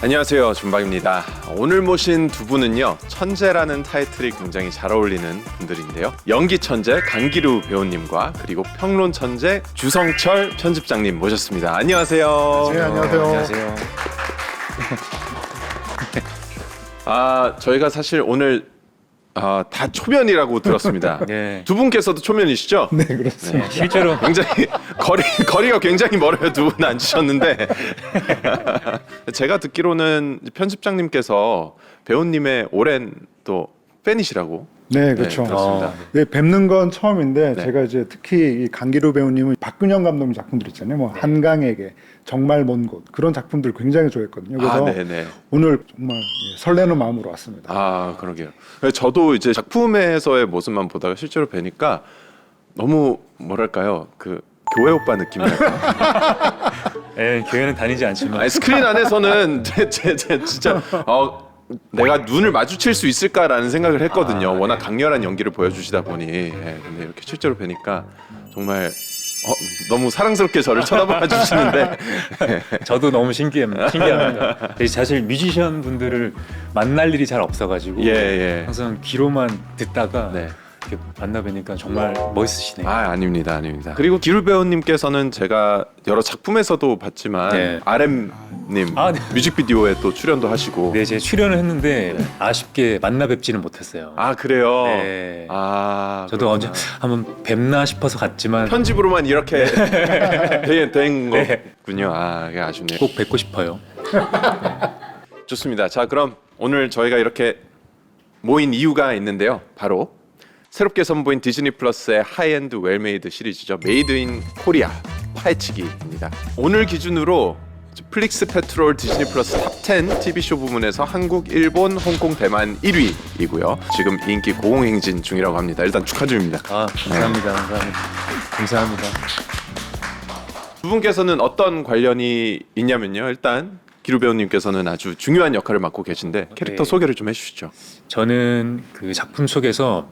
안녕하세요, 준박입니다. 오늘 모신 두 분은요, 천재라는 타이틀이 굉장히 잘 어울리는 분들인데요. 연기 천재 강기루 배우님과 그리고 평론 천재 주성철 편집장님 모셨습니다. 안녕하세요. 네, 안녕하세요. 안녕하세요. 저희가 사실 오늘 다 초면이라고 들었습니다. 네. 두 분께서도 초면이시죠? 네, 그렇습니다. 네, 실제로 굉장히 거리가 굉장히 멀어요. 두 분 앉으셨는데 제가 듣기로는 편집장님께서 배우님의 오랜 또 팬이시라고. 네, 그렇죠. 그렇습니다. 네, 뵙는 건 처음인데 네. 제가 이제 특히 이 강기루 배우님은 박근영 감독님 작품들 있잖아요. 뭐 한강에게, 정말 먼 곳 그런 작품들 굉장히 좋아했거든요. 그래서 네네. 오늘 정말 설레는 마음으로 왔습니다. 그러게요. 저도 이제 작품에서의 모습만 보다가 실제로 뵈니까 너무 뭐랄까요, 그 교회 오빠 느낌이랄까. 네, 교회는 다니지 않지만 아니, 스크린 안에서는 진짜 내가 눈을 마주칠 수 있을까라는 생각을 했거든요. 워낙 강렬한 연기를 보여주시다 보니. 근데 이렇게 실제로 뵈니까 정말 너무 사랑스럽게 저를 쳐다봐 주시는데. 저도 너무 신기합니다. 사실 뮤지션 분들을 만날 일이 잘 없어가지고 예. 항상 귀로만 듣다가 네. 이렇게 만나 뵈니까 정말 멋있으시네요. 아닙니다. 그리고 기루 배우님께서는 제가 여러 작품에서도 봤지만 네. RM님 네. 뮤직비디오에 또 출연도 하시고. 네, 제가 출연을 했는데 아쉽게 만나 뵙지는 못했어요. 그래요. 네. 그렇구나. 저도 언제 한번 뵙나 싶어서 갔지만 편집으로만 이렇게 된 네. 거군요. 그게 아쉽네요. 꼭 뵙고 싶어요. 좋습니다. 자, 그럼 오늘 저희가 이렇게 모인 이유가 있는데요. 바로 새롭게 선보인 디즈니 플러스의 하이엔드 웰메이드 시리즈죠. 메이드 인 코리아 파헤치기입니다. 오늘 기준으로 플릭스 페트롤 디즈니 플러스 탑10 TV쇼 부문에서 한국, 일본, 홍콩, 대만 1위이고요. 지금 인기 고공행진 중이라고 합니다. 일단 축하드립니다. 감사합니다. 감사합니다. 두 분께서는 어떤 관련이 있냐면요. 일단 기루 배우님께서는 아주 중요한 역할을 맡고 계신데 캐릭터 네. 소개를 좀 해주시죠. 저는 그 작품 속에서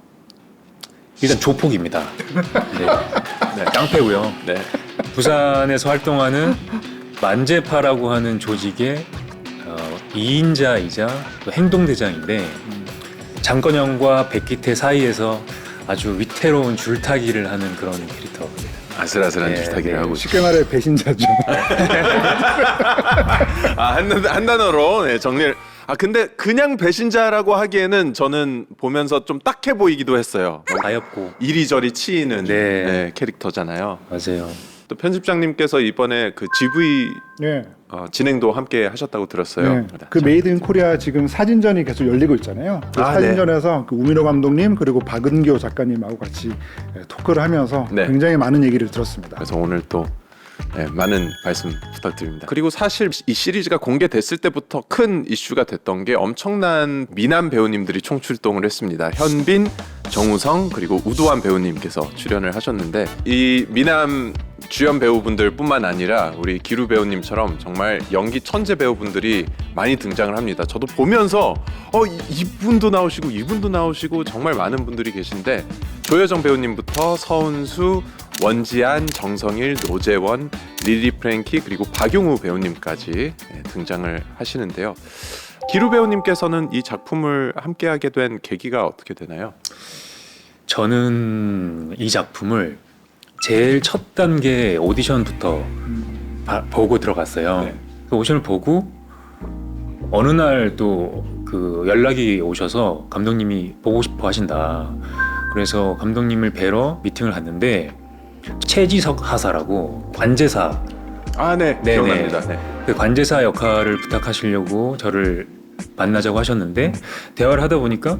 일단 조폭입니다. 네. 깡패고요. 네. 부산에서 활동하는 만제파라고 하는 조직의 2인자이자 또 행동대장인데 장건영과 백기태 사이에서 아주 위태로운 줄타기를 하는 그런 캐릭터입니다. 아슬아슬한 네, 줄타기를 네. 하고 쉽게 말해 배신자죠. 한 단어로 정리를. 근데 그냥 배신자라고 하기에는 저는 보면서 좀 딱해 보이기도 했어요. 가엽고 이리저리 치이는 네. 캐릭터잖아요. 맞아요. 또 편집장님께서 이번에 그 GV 네. 진행도 함께 하셨다고 들었어요. 네. 그 메이드 인 코리아 지금 사진전이 계속 열리고 있잖아요. 그 네. 사진전에서 그 우민호 감독님 그리고 박은교 작가님하고 같이 토크를 하면서 네. 굉장히 많은 얘기를 들었습니다. 그래서 오늘 또 많은 말씀 부탁드립니다. 그리고 사실 이 시리즈가 공개됐을 때부터 큰 이슈가 됐던 게 엄청난 미남 배우님들이 총출동을 했습니다. 현빈, 정우성 그리고 우도환 배우님께서 출연을 하셨는데 이 미남 주연 배우분들 뿐만 아니라 우리 기루 배우님처럼 정말 연기 천재 배우분들이 많이 등장을 합니다. 저도 보면서 이분도 나오시고 이분도 나오시고 정말 많은 분들이 계신데 조여정 배우님부터 서은수, 원지안, 정성일, 노재원, 릴리 프랭키 그리고 박용우 배우님까지 등장을 하시는데요. 기루 배우님께서는 이 작품을 함께하게 된 계기가 어떻게 되나요? 저는 이 작품을 제일 첫 단계 오디션부터 보고 들어갔어요. 네. 그 오디션을 보고 어느 날 또 그 연락이 오셔서 감독님이 보고 싶어 하신다. 그래서 감독님을 뵈러 미팅을 갔는데 최지석 하사라고 관제사 네. 기억납니다. 네. 그 관제사 역할을 부탁하시려고 저를 만나자고 하셨는데 대화를 하다 보니까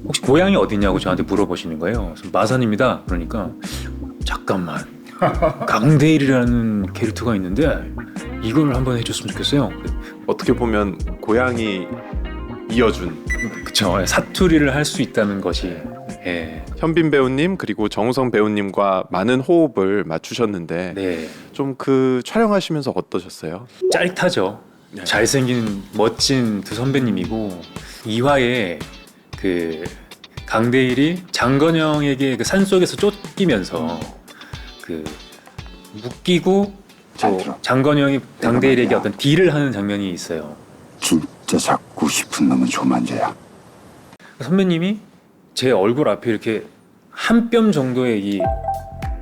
혹시 고향이 어디냐고 저한테 물어보시는 거예요. 그래서 마산입니다. 그러니까 잠깐만 강대일이라는 캐릭터가 있는데 이걸 한번 해줬으면 좋겠어요. 어떻게 보면 고양이 이어준 그쵸. 사투리를 할 수 있다는 것이 현빈 배우님 그리고 정우성 배우님과 많은 호흡을 맞추셨는데 네. 좀 그 촬영하시면서 어떠셨어요? 짜릿하죠. 네. 잘생긴 멋진 두 선배님이고 2화에 그 강대일이 장건영에게 그 산속에서 쫓기면서 그 묶이고 또 장건영이 강대일에게 어떤 딜을 하는 장면이 있어요. 진짜 잡고 싶은 놈은 조만재야. 선배님이 제 얼굴 앞에 이렇게 한 뼘 정도의 이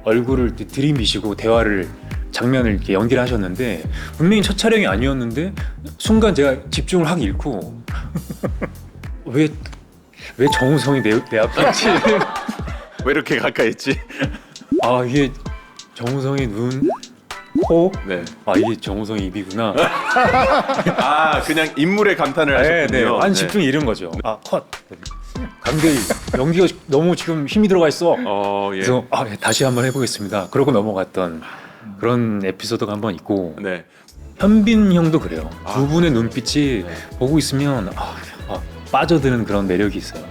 얼굴을 들이미시고 대화를 장면을 이렇게 연기를 하셨는데 분명히 첫 촬영이 아니었는데 순간 제가 집중을 확 잃고 왜 정우성이 내 앞에 있지? 왜 이렇게 가까이 있지? 아 이게 정우성의 눈, 코, 네. 아 이게 정우성의 입이구나. 아 그냥 인물의 감탄을 하셨군요. 한 집중 잃은 거죠. 아 컷. 감독이 연기가 너무 지금 힘이 들어가 있어. 예. 그래서 다시 한번 해보겠습니다. 그러고 넘어갔던 그런 에피소드가 한번 있고 네. 현빈 형도 그래요. 두 분의 눈빛이 네. 보고 있으면 빠져드는 그런 매력이 있어요.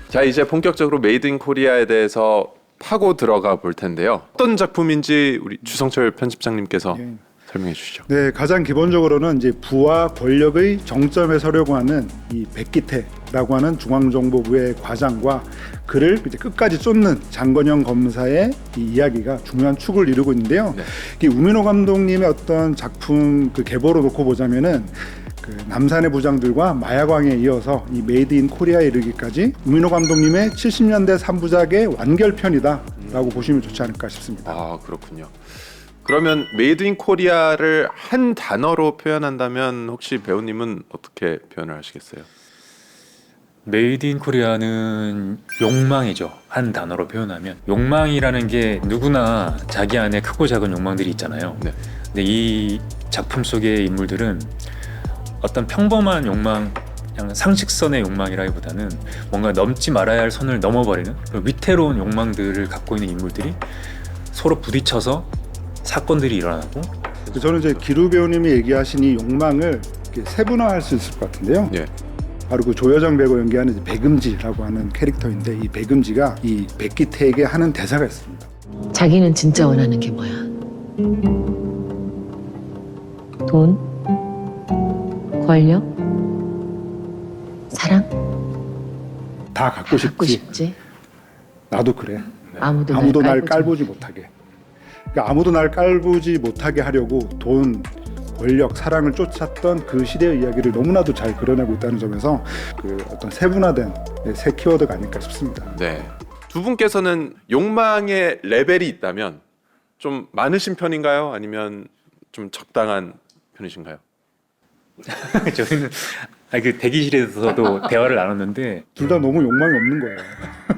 자 이제 본격적으로 메이드 인 코리아에 대해서 파고 들어가 볼 텐데요. 어떤 작품인지 우리 주성철 편집장님께서 예. 설명해 주시죠. 네, 가장 기본적으로는 이제 부와 권력의 정점에 서려고 하는 이 백기태라고 하는 중앙정보부의 과장과 그를 이제 끝까지 쫓는 장건영 검사의 이 이야기가 중요한 축을 이루고 있는데요. 네. 이 우민호 감독님의 어떤 작품 그 계보로 놓고 보자면은 그 남산의 부장들과 마야광에 이어서 이 메이드 인 코리아에 이르기까지 우민호 감독님의 70년대 3부작의 완결편이다라고 보시면 좋지 않을까 싶습니다. 아 그렇군요. 그러면 메이드 인 코리아를 한 단어로 표현한다면 혹시 배우님은 어떻게 표현을 하시겠어요? 메이드 인 코리아는 욕망이죠. 한 단어로 표현하면 욕망이라는 게 누구나 자기 안에 크고 작은 욕망들이 있잖아요. 네. 근데 이 작품 속의 인물들은 어떤 평범한 욕망, 그냥 상식선의 욕망이라기보다는 뭔가 넘지 말아야 할 선을 넘어버리는 그런 위태로운 욕망들을 갖고 있는 인물들이 서로 부딪혀서 사건들이 일어나고. 저는 이제 기루 배우님이 얘기하신 이 욕망을 이렇게 세분화할 수 있을 것 같은데요. 예. 바로 그 조여정 배우 연기하는 이제 백음지라고 하는 캐릭터인데 이 백음지가 이 백기태에게 하는 대사가 있습니다. 자기는 진짜 원하는 게 뭐야? 돈? 권력? 사랑? 다 갖고 싶지. 갖고 싶지? 나도 그래. 아무도 날 깔보지 깔보지 못하게. 그러니까 아무도 날 깔보지 못하게 하려고 돈, 권력, 사랑을 쫓았던 그 시대의 이야기를 너무나도 잘 그려내고 있다는 점에서 그 어떤 세분화된 새 키워드가 아닐까 싶습니다. 네. 두 분께서는 욕망의 레벨이 있다면 좀 많으신 편인가요? 아니면 좀 적당한 편이신가요? 저희는 그 대기실에서도 대화를 나눴는데 둘 다 너무 욕망이 없는 거예요.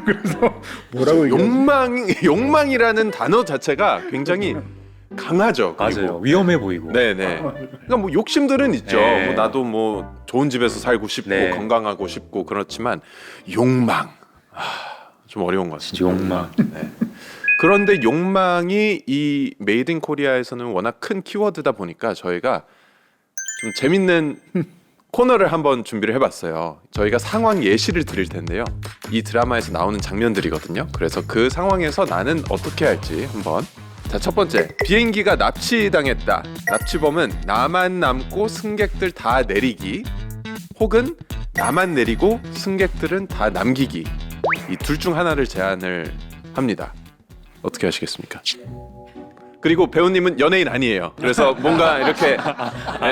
그래서 뭐라고 얘기하지? 욕망이라는 단어 자체가 굉장히 강하죠. 그리고. 맞아요. 위험해 보이고. 네네. 그러니까 뭐 욕심들은 있죠. 네. 뭐 나도 뭐 좋은 집에서 살고 싶고 네. 건강하고 싶고 그렇지만 욕망 좀 어려운 것 같습니다. 욕망. 네. 그런데 욕망이 이 메이드 인 코리아에서는 워낙 큰 키워드다 보니까 저희가 좀 재밌는 코너를 한번 준비를 해봤어요. 저희가 상황 예시를 드릴 텐데요. 이 드라마에서 나오는 장면들이거든요. 그래서 그 상황에서 나는 어떻게 할지 한번. 자, 첫 번째, 비행기가 납치당했다. 납치범은 나만 남고 승객들 다 내리기, 혹은 나만 내리고 승객들은 다 남기기. 이 둘 중 하나를 제안을 합니다. 어떻게 하시겠습니까? 그리고 배우님은 연예인 아니에요. 그래서 뭔가 이렇게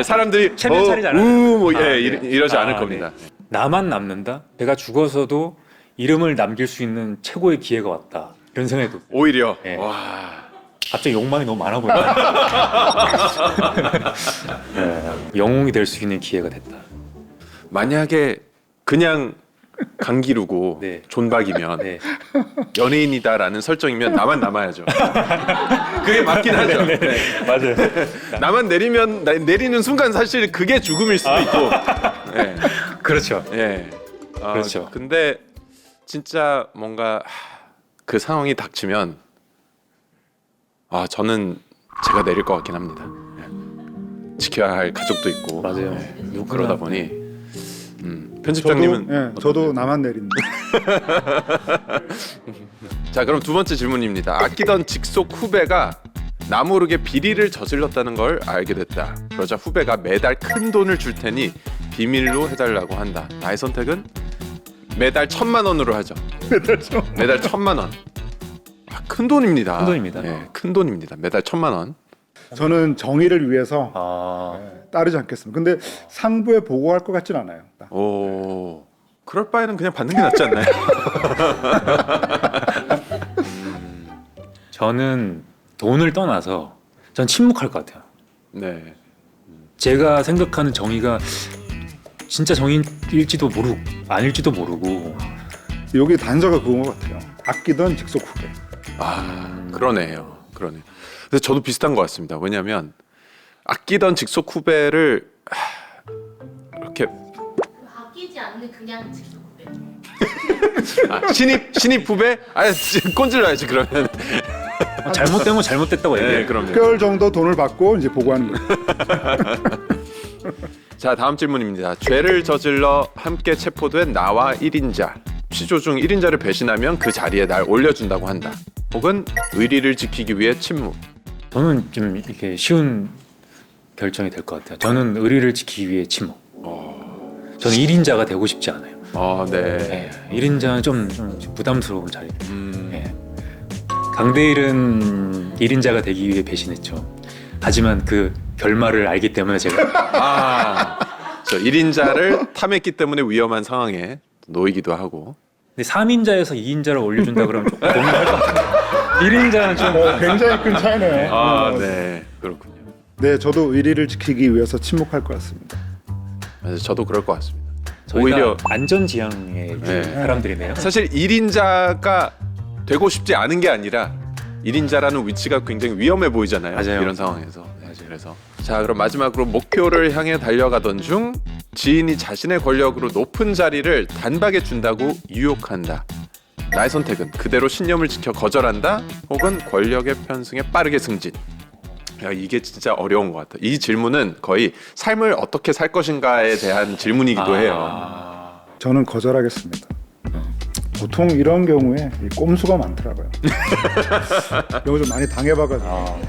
사람들이 채널 차리지 않아요. 이러지 않을 겁니다. 네. 나만 남는다. 내가 죽어서도 이름을 남길 수 있는 최고의 기회가 왔다. 이런 생각이 들어요. 오히려 네. 와. 갑자기 욕망이 너무 많아 보인다. 네, 영웅이 될 수 있는 기회가 됐다. 만약에 그냥 강기루고 네. 존박이면 네. 연예인이다라는 설정이면 나만 남아야죠. 그게 맞긴 하죠. 네. 맞아요. 나만 내리면 내리는 순간 사실 그게 죽음일 수도 있고. 네. 그렇죠. 예. 그렇죠. 근데 진짜 뭔가 그 상황이 닥치면 저는 제가 내릴 것 같긴 합니다. 예. 지켜야 할 가족도 있고. 맞아요. 예. 그러다 보니 편집장님은 저도 나만 내린다. 자, 그럼 두 번째 질문입니다. 아끼던 직속 후배가 나 모르게 비리를 저질렀다는 걸 알게 됐다. 그러자 후배가 매달 큰 돈을 줄 테니 비밀로 해달라고 한다. 나의 선택은 매달 1,000만 원으로 하죠. 매달 1,000만 원. 큰 돈입니다. 큰 돈입니다. 예, 큰 돈입니다. 매달 1,000만 원. 저는 정의를 위해서 아, 따르지 않겠습니다. 근데 상부에 보고할 것 같진 않아요. 오, 그럴 바에는 그냥 받는 게 낫지 않나요? 저는 돈을 떠나서 전 침묵할 것 같아요. 네. 제가 생각하는 정의가 진짜 정의일지도 모르고 아닐지도 모르고. 여기 단서가 그건 것 같아요. 아끼던 직속 후배. 그러네요. 그러네. 근데 저도 비슷한 것 같습니다. 왜냐하면 아끼던 직속 후배를 이렇게 아끼지 않는 그냥 직속 후배. 신입 후배? 꼰질러야지 그러면. 잘못되면 잘못됐다고 얘기해요. 네, 그럼요. 6개월 정도 돈을 받고 이제 보고하는 거예요. 자, 다음 질문입니다. 죄를 저질러 함께 체포된 나와 1인자. 취조 중 1인자를 배신하면 그 자리에 날 올려준다고 한다. 혹은 의리를 지키기 위해 침묵. 저는 좀 이렇게 쉬운 결정이 될 것 같아요. 저는 의리를 지키기 위해 침묵. 저는 1인자가 되고 싶지 않아요. 네. 1인자는 좀 부담스러운 자리. 네. 강대일은 1인자가 되기 위해 배신했죠. 하지만 그 결말을 알기 때문에 제가 저 1인자를 탐했기 때문에 위험한 상황에 놓이기도 하고. 근데 3인자에서 2인자를 올려준다 그러면 조금 고민할 것 같아요. 1인자는 좀 굉장히 큰 차이네요. 네. 그렇군요. 네, 저도 의리를 지키기 위해서 침묵할 것 같습니다. 그래서 저도 그럴 것 같습니다. 저희가 오히려 안전지향의 네. 사람들이네요. 사실 1인자가 되고 싶지 않은 게 아니라 1인자라는 위치가 굉장히 위험해 보이잖아요. 맞아요. 이런 상황에서. 네, 그래서 자, 그럼 마지막으로 목표를 향해 달려가던 중 지인이 자신의 권력으로 높은 자리를 단박에 준다고 유혹한다. 나의 선택은 그대로 신념을 지켜 거절한다. 혹은 권력의 편승에 빠르게 승진. 야, 이게 진짜 어려운 것 같아. 이 질문은 거의 삶을 어떻게 살 것인가에 대한 질문이기도 해요. 저는 거절하겠습니다. 보통 이런 경우에 이 꼼수가 많더라고요. 이거 좀 많이 당해봐가지고.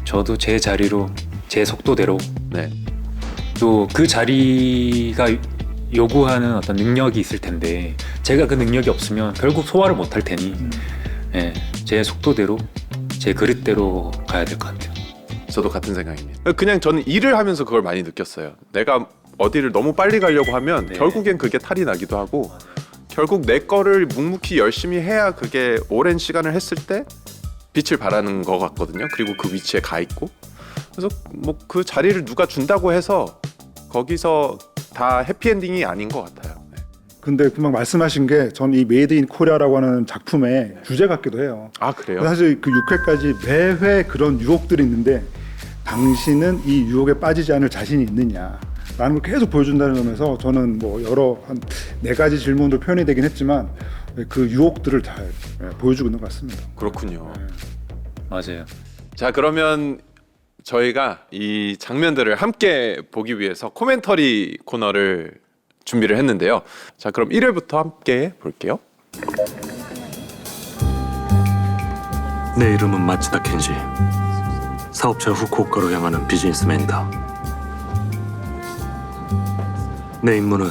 저도 제 자리로 제 속도대로 네. 또 그 자리가 요구하는 어떤 능력이 있을 텐데 제가 그 능력이 없으면 결국 소화를 못할 테니 예, 제 속도대로 제 그릇대로 가야 될 것 같아요. 저도 같은 생각입니다. 그냥 저는 일을 하면서 그걸 많이 느꼈어요. 내가 어디를 너무 빨리 가려고 하면 네. 결국엔 그게 탈이 나기도 하고 결국 내 거를 묵묵히 열심히 해야 그게 오랜 시간을 했을 때 빛을 발하는 것 같거든요. 그리고 그 위치에 가 있고 그래서 뭐 그 자리를 누가 준다고 해서 거기서 다 해피엔딩이 아닌 것 같아요. 네. 근데 금방 말씀하신 게 전 이 메이드 인 코리아라고 하는 작품의 주제 같기도 해요. 아, 그래요? 사실 그 6회까지 매회 그런 유혹들이 있는데 당신은 이 유혹에 빠지지 않을 자신이 있느냐 라는 걸 계속 보여준다는 점에서 저는 뭐 여러 한 4가지 질문으로 표현이 되긴 했지만 그 유혹들을 잘 보여주고 있는 것 같습니다. 그렇군요. 맞아요. 자, 그러면 저희가 이 장면들을 함께 보기 위해서 코멘터리 코너를 준비를 했는데요. 자, 그럼 1회부터 함께 볼게요. 내 이름은 마츠다 켄지. 사업자 후쿠오카로 향하는 비즈니스맨이다. 내 임무는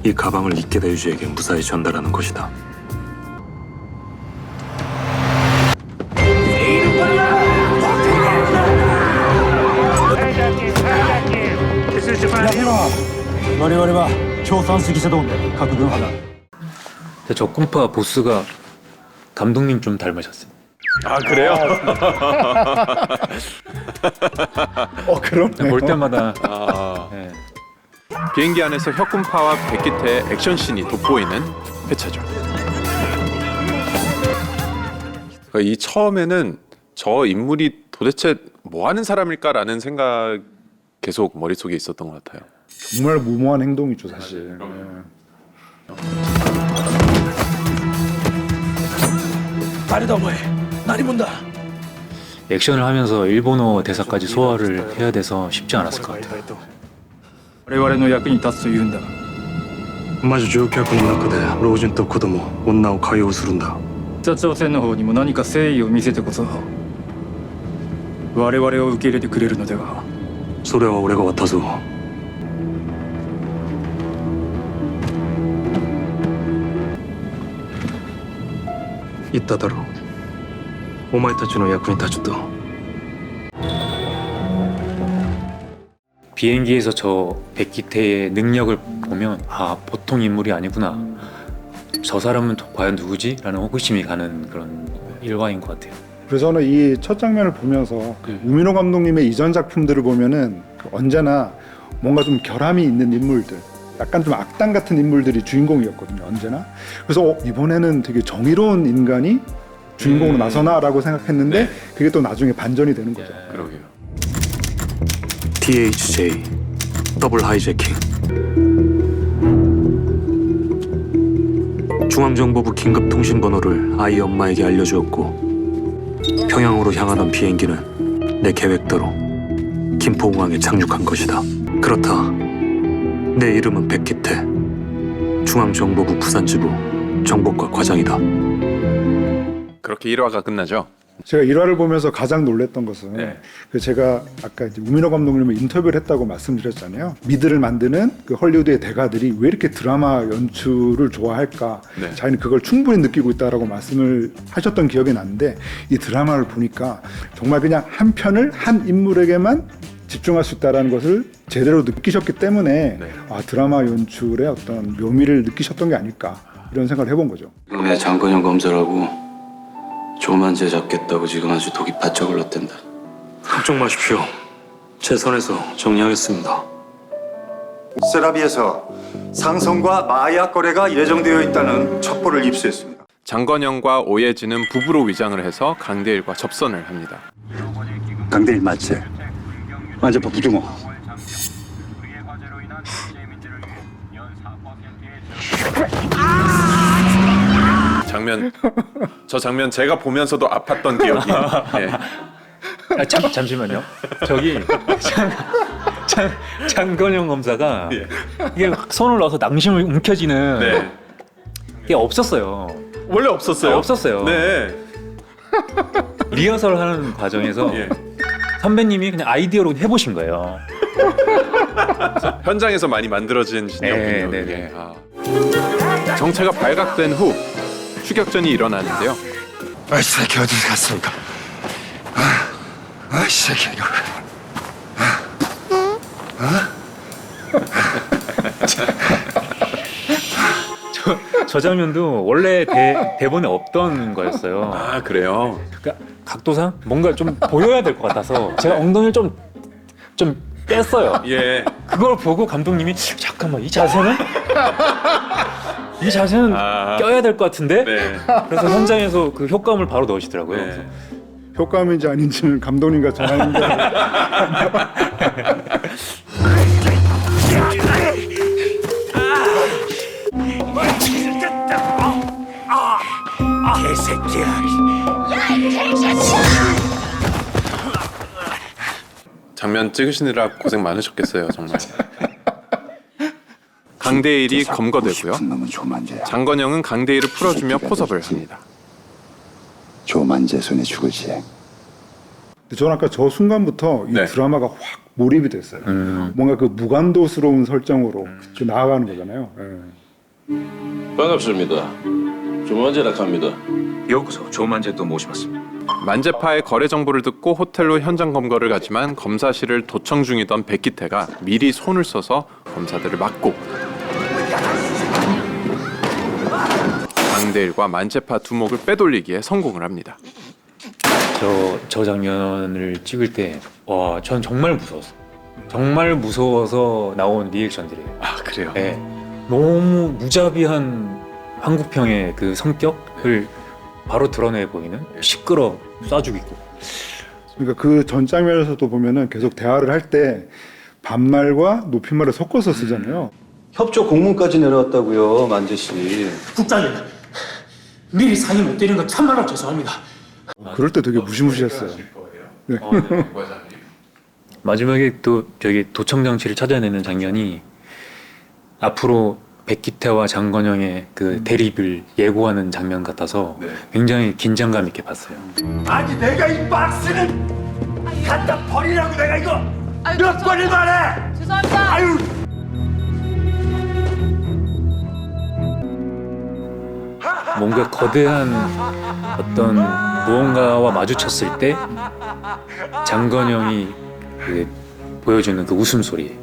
이 가방을 이케다 유지에게 무사히 전달하는 것이다. 근데 저 꿈파 보스가 감독님 좀 닮으셨어요. 아, 그래요? 그럼 볼 때마다 아, 예. 비행기 안에서 혁군파와 백기태의 액션씬이 돋보이는 회차죠. 이 처음에는 저 인물이 도대체 뭐 하는 사람일까라는 생각 계속 머릿속에 있었던 것 같아요. 정말 무모한 행동이죠 사실. 액션을 하면서 일본어 대사까지 소화를 해야 돼서 쉽지 않았을 것 같아요. 我々の役に立つというんだ。魔女乗客の中で老人と子供、女を解放するんだ。北朝鮮の方にも何か誠意を見せてこそ我々を受け入れてくれるのでは。それは俺が渡そう。言っただろう。お前たちの役に立つと 비행기에서 저 백기태의 능력을 보면 아 보통 인물이 아니구나. 저 사람은 과연 누구지? 라는 호기심이 가는 그런 일화인 것 같아요. 그래서 저는 이 첫 장면을 보면서 그 우민호 감독님의 이전 작품들을 보면은 그 언제나 뭔가 좀 결함이 있는 인물들, 약간 좀 악당 같은 인물들이 주인공이었거든요. 언제나. 그래서 이번에는 되게 정의로운 인간이 주인공으로 나서나라고 생각했는데 그게 또 나중에 반전이 되는 거죠. 그러게요. DHJ 더블 하이제킹. 중앙정보부 긴급통신번호를 아이 엄마에게 알려주었고 평양으로 향하던 비행기는 내 계획대로 김포공항에 착륙한 것이다. 그렇다. 내 이름은 백기태. 중앙정보부 부산지부 정보과 과장이다. 그렇게 1화가 끝나죠. 제가 1화를 보면서 가장 놀랐던 것은 네. 그 제가 아까 이제 우민호 감독님을 인터뷰를 했다고 말씀드렸잖아요. 미드를 만드는 그 헐리우드의 대가들이 왜 이렇게 드라마 연출을 좋아할까? 네. 자기는 그걸 충분히 느끼고 있다라고 말씀을 하셨던 기억이 나는데 이 드라마를 보니까 정말 그냥 한 편을 한 인물에게만 집중할 수 있다는 것을 제대로 느끼셨기 때문에 네. 아, 드라마 연출의 어떤 묘미를 느끼셨던 게 아닐까 이런 생각을 해본 거죠. 왜 장건영 검사라고 조만재 잡겠다고 지금 아주 독이 바짝 올랐댄다. 걱정 마십시오. 제 선에서 정리하겠습니다. 세라비에서 상성과 마약 거래가 예정되어 있다는 첩보를 입수했습니다. 장건영과 오예진은 부부로 위장을 해서 강대일과 접선을 합니다. 강대일 맞지? 완전파 부주모. 저 장면 제가 보면서도 아팠던 기억이. 예. 아, 잠시만요. 저기 장건영 검사가 예. 이게 손을 넣어서 낭심을 움켜쥐는 네. 게 없었어요. 원래 없었어요. 없었어요. 네. 리허설 하는 과정에서 예. 선배님이 그냥 아이디어로 해보신 거예요. 현장에서 많이 만들어진 신경군요. 네, 네, 이게. 아. 정체가 발각된 후 추격전이 일어나는데요. 이 새끼 어디 갔습니까? 이 새끼 이거. 저 장면도 원래 대본에 없던 거였어요. 아 그래요. 그러니까 각도상 뭔가 좀 보여야 될 것 같아서 제가 엉덩이를 좀 뺐어요. 예. 그걸 보고 감독님이 잠깐만 이 자세는 아. 껴야 될 것 같은데. 네. 그래서 현장에서 그 효과음을 바로 넣으시더라고요. 그래서 네. 효과음인지 아닌지는 감독님과 전화하는 게 장면 찍으시느라 고생 많으셨겠어요 정말. 강대일이 검거되고요. 싶은 놈은 조만재야. 장건영은 강대일을 풀어주며 포섭을 합니다. 조만재 손에 죽을지. 근데 저는 아까 저 순간부터 이 네. 드라마가 확 몰입이 됐어요. 뭔가 그 무간도스러운 설정으로 그 나아가는 거잖아요. 예. 반갑습니다. 조만재라 합니다. 요구서 조만재 또 모시겠습니다. 만재파의 거래 정보를 듣고 호텔로 현장 검거를 가지만 검사실을 도청 중이던 백기태가 미리 손을 써서 검사들을 막고 강대일과 만재파 두목을 빼돌리기에 성공을 합니다. 저 장면을 찍을 때 와, 전 정말 무서웠어요. 정말 무서워서 나온 리액션들이에요. 아 그래요? 네. 너무 무자비한 한국평의 그 성격을 바로 드러내 보이는 시끄러 쏴 죽이고. 그러니까 그 전 장면에서도 보면은 계속 대화를 할 때 반말과 높임말을 섞어서 쓰잖아요. 협조 공문까지 내려왔다고요, 만재 씨. 국장님, 미리 상의 못 드리는 건 참말로 죄송합니다. 그럴 때 되게 무시무시했어요. 네. 마지막에 또 저기 도청 장치를 찾아내는 장면이 앞으로 백기태와 장건영의 그 대립을 예고하는 장면 같아서 굉장히 긴장감 있게 봤어요. 아니 내가 이 박스는 갖다 버리라고 내가 이거 몇 번을 말해. 죄송합니다. 아유. 뭔가 거대한 어떤 무언가와 마주쳤을 때 장건영이 그 보여주는 그 웃음소리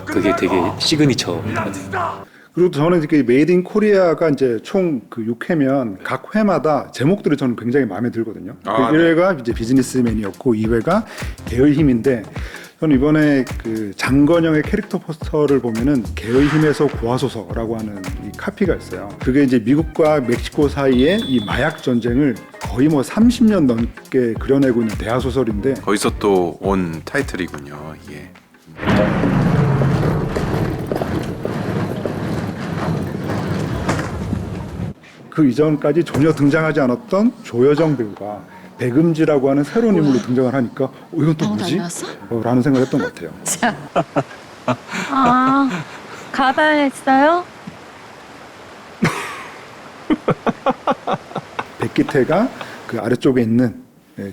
그게 되게 시그니처거든요. 그리고 저는 이렇게 메이드 인 코리아가 이제 총 그 6회면 각 회마다 제목들이 저는 굉장히 마음에 들거든요. 그 1회가 이제 비즈니스맨이었고 2회가 개의 힘인데 저는 이번에 그 장건영의 캐릭터 포스터를 보면은 개의 힘에서 구하소서라고 하는 이 카피가 있어요. 그게 이제 미국과 멕시코 사이의 이 마약 전쟁을 거의 뭐 30년 넘게 그려내고 있는 대하 소설인데 거기서 또 온 타이틀이군요. 이게. 그 이전까지 전혀 등장하지 않았던 조여정 배우가 백음지라고 하는 새로운 인물로 등장을 하니까 이건 또 뭐지? 라는 생각을 했던 것 같아요. 아, 가봐야 했어요? 백기태가 그 아래쪽에 있는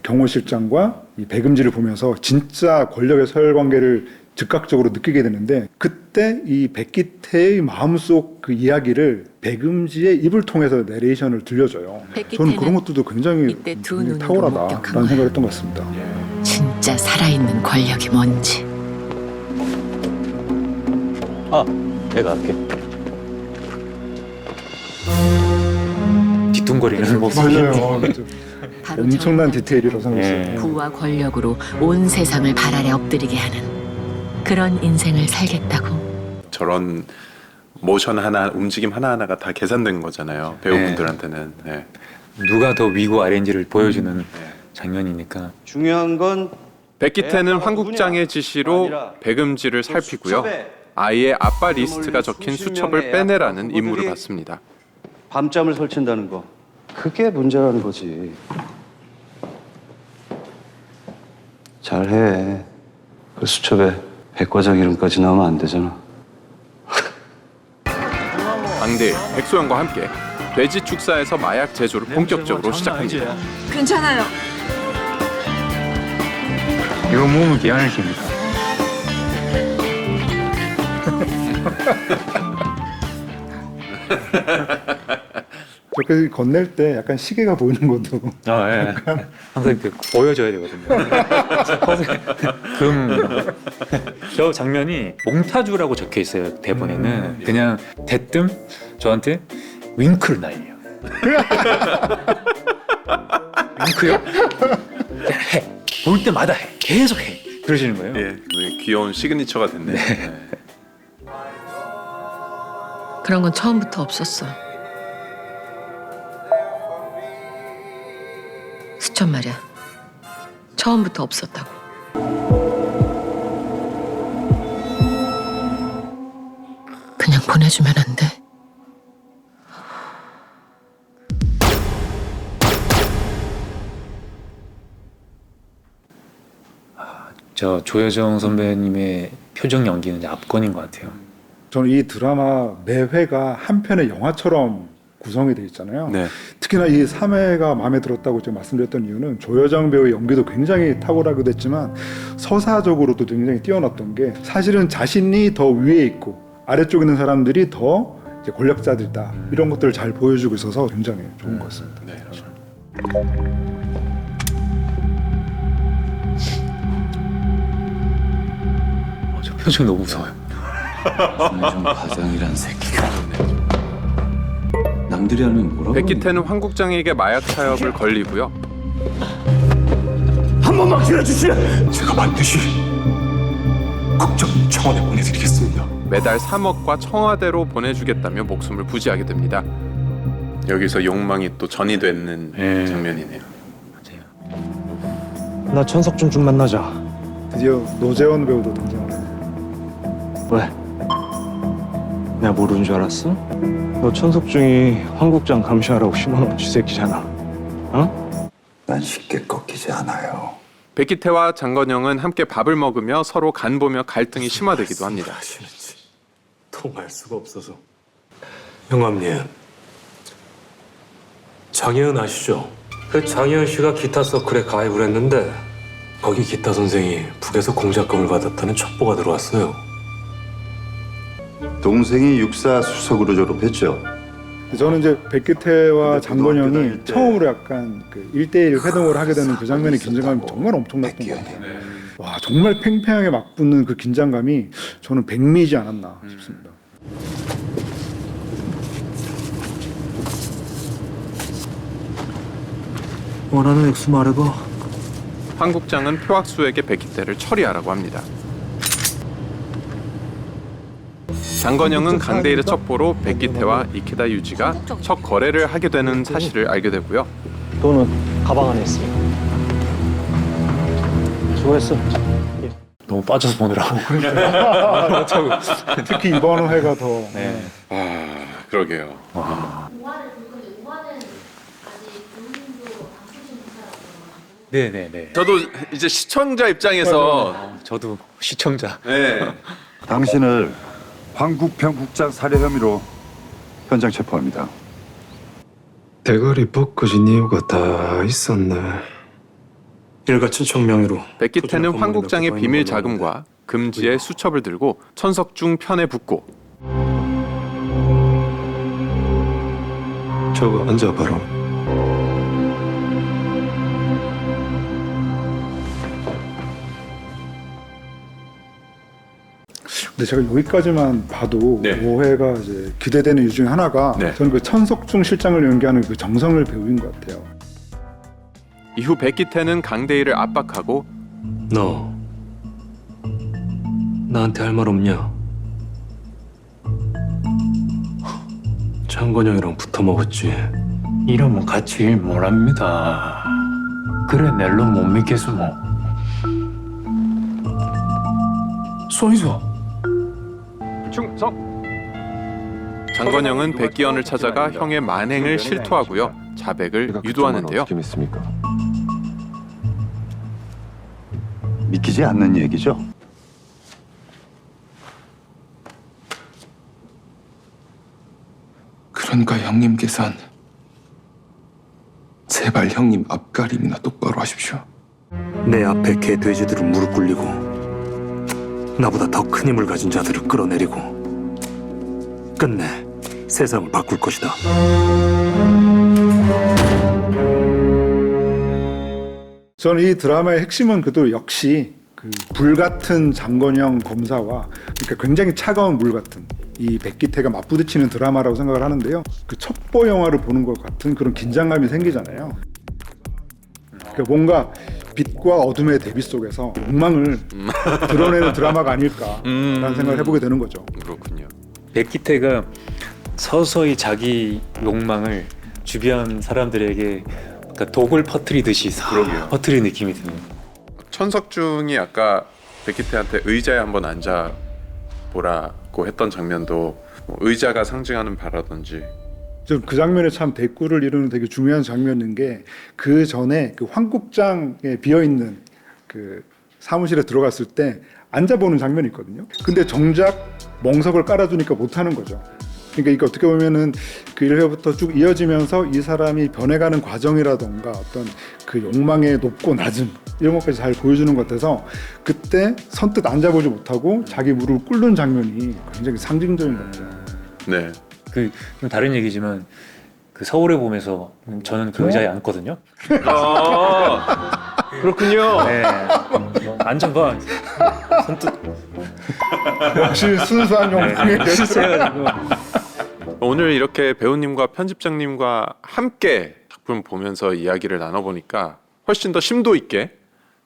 경호 실장과 이 백음지를 보면서 진짜 권력의 서열관계를 즉각적으로 느끼게 되는데 그때 이 백기태의 마음속 그 이야기를 백음지의 입을 통해서 내레이션을 들려줘요. 저는 그런 것들도 굉장히 탁월하다라는 생각을 했던 것 같습니다. 진짜 살아있는 권력이 뭔지. 내가 할게. 뒤뚱거리는 모습이 맞아요. 엄청난 디테일이라고 생각했어요. 부와 권력으로 온 세상을 발 아래 엎드리게 하는 그런 인생을 살겠다고. 저런 모션 하나, 움직임 하나하나가 다 계산된 거잖아요. 배우분들한테는. 네. 누가 더 위고 아래인지를 보여주는 장면이니까. 중요한 건 백기태는 황국장의 지시로 백음지를 살피고요. 아이의 아빠 리스트가 적힌 수첩을 빼내라는 임무를 받습니다. 밤잠을 설친다는 거. 그게 문제라는 거지. 잘해. 그 수첩에 백과장 이름까지 나오면 안 되잖아. 강대 백소영과 함께 돼지 축사에서 마약 제조를 본격적으로 시작합니다. 괜찮아요. 이거 몸은 기한을 깁니다. 저렇게 건넬 때 약간 시계가 보이는 것도 예. 항상 이렇게 보여줘야 되거든요. 저 장면이 몽타주라고 적혀 있어요 대본에는. 그냥 대뜸 저한테 윙크를 날려요. 윙크요? 해. 볼 때마다 해. 계속 해. 그러시는 거예요. 예, 귀여운 시그니처가 됐네. 네. 그런 건 처음부터 없었어. 수첩 말이야. 처음부터 없었다고. 그냥 보내주면 안 돼? 저 조여정 선배님의 표정 연기는 이제 압권인 것 같아요. 저는 이 드라마 매 회가 한 편의 영화처럼 구성이 돼 있잖아요. 네. 특히나 이 3회가 마음에 들었다고 제가 말씀드렸던 이유는 조여정 배우의 연기도 굉장히 탁월하기도 했지만 서사적으로도 굉장히 뛰어났던 게 사실은 자신이 더 위에 있고 아래쪽에 있는 사람들이 더 이제 권력자들이다 이런 것들을 잘 보여주고 있어서 굉장히 좋은 것 같습니다. 네. 저 표정 너무 무서워요. 좀 과장이란 새끼가. 남들이 하는 뭐라고? 백기태는 황국장에게 마약 타협을 걸리고요. 한 번만 기회 주시면 제가 반드시 국정청원에 보내드리겠습니다. 매달 3억과 청와대로 보내주겠다며 목숨을 부지하게 됩니다. 여기서 욕망이 또 전이 되는 장면이네요. 맞아요. 나 천석준 좀 만나자. 드디어 노재원 배우도 등장을 해요. 왜? 내가 모르는 줄 알았어? 너 천석중이 황국장 감시하라고 심어놓은 쥐새끼잖아. 어? 난 쉽게 꺾이지 않아요. 백기태와 장건영은 함께 밥을 먹으며 서로 간보며 갈등이 심화되기도 합니다. 통할 수가 없어서. 영감님, 장혜은 아시죠? 그 장혜은 씨가 기타 서클에 가입을 했는데 거기 기타 선생이 북에서 공작금을 받았다는 첩보가 들어왔어요. 동생이 육사 수석으로 졸업했죠. 저는 이제 백기태와 장건영이 처음으로 약간 그 1대1 회동을 하게 되는 그 장면의 긴장감이 정말 엄청났던 것 같아요. 와 정말 팽팽하게 맞붙는 그 긴장감이 저는 백미이지 않았나 싶습니다. 원하는 액수 말해봐. 황 국장은 표학수에게 백기태를 처리하라고 합니다. 장건영은 강대일의 첩보로 백기태와 이케다 유지가 첫 거래를 하게 되는 사실을 알게 되고요. 돈은 가방 안에 있습니다. 수고했어. 너무 빠져서 보느라고. 특히 이번 회가 더 네. 그러게요. 네네네. 저도 이제 시청자 입장에서 저도 시청자. 네. 당신을 황국평 국장 살해 혐의로 현장 체포합니다. 대가리 벗겨진 이유가 다 있었네. 일가천청 명의로 백기태는 황 국장의 비밀 자금과 금지의 수첩을 들고 천석중 편에 붙고 저거 앉아봐라. 근데 제가 여기까지만 봐도 네. 5회가 이제 기대되는 이유 중에 하나가 네. 저는 그 천석중 실장을 연기하는 그 정성을 배우인 것 같아요. 이후 백기태는 강대일을 압박하고 너 나한테 할 말 없냐? 장건영이랑 붙어 먹었지. 이러면 같이 일 못합니다. 그래 넬로 못 믿겠어 뭐. 소이소. 장건영은 백기현을 찾아가 형의 만행을 실토하고요. 자백을 유도하는데요. 어떻게 믿습니까? 믿기지 않는 얘기죠? 그러니까 형님 계산. 제발 형님 앞가림이나 똑바로 하십시오. 내 앞에 개 돼지들은 무릎 꿇리고 나보다 더 큰 힘을 가진 자들을 끌어내리고 끝내 세상을 바꿀 것이다. 저는 이 드라마의 핵심은 그도 역시 그 불같은 장건영 검사와 그러니까 굉장히 차가운 물 같은 이 백기태가 맞부딪히는 드라마라고 생각을 하는데요. 그 첩보 영화를 보는 것 같은 그런 긴장감이 생기잖아요. 그러니까 뭔가 빛과 어둠의 대비 속에서 욕망을 드러내는 드라마가 아닐까라는 생각을 해보게 되는 거죠. 그렇군요. 백기태가 서서히 자기 욕망을 주변 사람들에게 그러니까 독을 퍼뜨리듯이 그러게요. 퍼뜨리는 느낌이 드는. 천석중이 아까 백기태한테 의자에 한번 앉아 보라고 했던 장면도 뭐 의자가 상징하는 바라든지 좀 그 장면에 참 대꾸를 이루는 되게 중요한 장면인 게 그 전에 그 황 국장에 비어 있는 그 사무실에 들어갔을 때 앉아보는 장면이 있거든요. 근데 정작 멍석을 깔아주니까 못하는 거죠. 그러니까 이게 어떻게 보면은 그 1회부터 쭉 이어지면서 이 사람이 변해가는 과정이라던가 어떤 그 욕망의 높고 낮음 이런 것까지 잘 보여주는 것 같아서 그때 선뜻 앉아보지 못하고 자기 무릎을 꿇는 장면이 굉장히 상징적인 것 같아요. 네. 그 좀 다른 얘기지만 그 서울에 보면서 저는 그 의자에 앉거든요. 그렇군요. 네. 앉아봐. 선뜻. 역시 순수한 욕망의 실수해가지고. 오늘 이렇게 배우님과 편집장님과 함께 작품 보면서 이야기를 나눠보니까 훨씬 더 심도 있게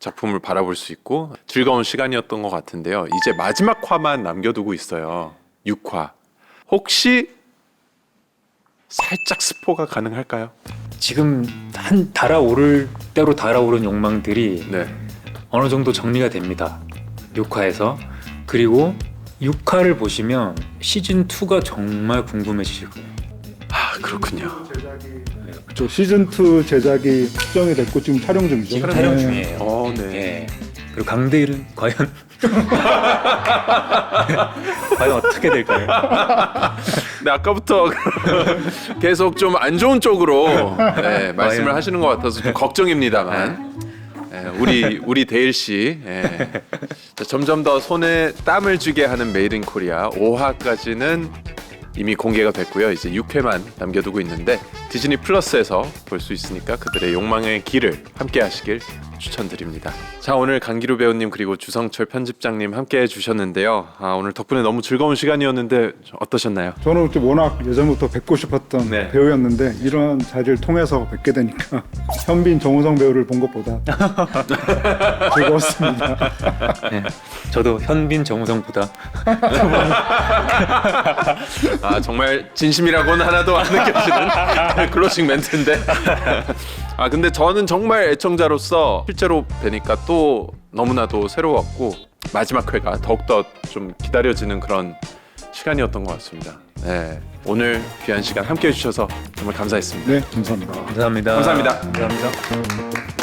작품을 바라볼 수 있고 즐거운 시간이었던 것 같은데요. 이제 마지막 화만 남겨두고 있어요. 6화. 혹시 살짝 스포가 가능할까요? 지금 한 달아오를 대로 달아오른 욕망들이 네. 어느 정도 정리가 됩니다. 6화에서. 그리고 6화를 보시면 시즌 2가 정말 궁금해지실 거예요. 아, 그렇군요. 저 시즌 2 제작이 확정이 됐고 지금 촬영 중이죠. 지금 촬영 중이에요. 네. 예. 그리고 강대일은 과연 과연 어떻게 될까요? 네, 아까부터 계속 좀 안 좋은 쪽으로 네, 말씀을 하시는 것 같아서 좀 걱정입니다만 우리 대일 씨 점점 더 손에 땀을 쥐게 하는 메이드 인 코리아 5화까지는 이미 공개가 됐고요. 이제 6회만 남겨두고 있는데 디즈니 플러스에서 볼 수 있으니까 그들의 욕망의 길을 함께 하시길 추천드립니다. 자, 오늘 강기루 배우님 그리고 주성철 편집장님 함께 해주셨는데요. 오늘 덕분에 너무 즐거운 시간이었는데 어떠셨나요? 저는 워낙 예전부터 뵙고 싶었던 네. 배우였는데 이런 자리를 통해서 뵙게 되니까 현빈, 정우성 배우를 본 것보다 즐거웠습니다. 네, 저도 현빈 정우성보다 정말 진심이라고는 하나도 안 느껴지는 클로징 멘트인데 근데 저는 정말 애청자로서 실제로 뵈니까 또 너무나도 새로웠고 마지막 회가 더욱더 좀 기다려지는 그런 시간이었던 것 같습니다. 네, 오늘 귀한 시간 함께 해주셔서 정말 감사했습니다. 네, 감사합니다. 감사합니다. 감사합니다. 감사합니다.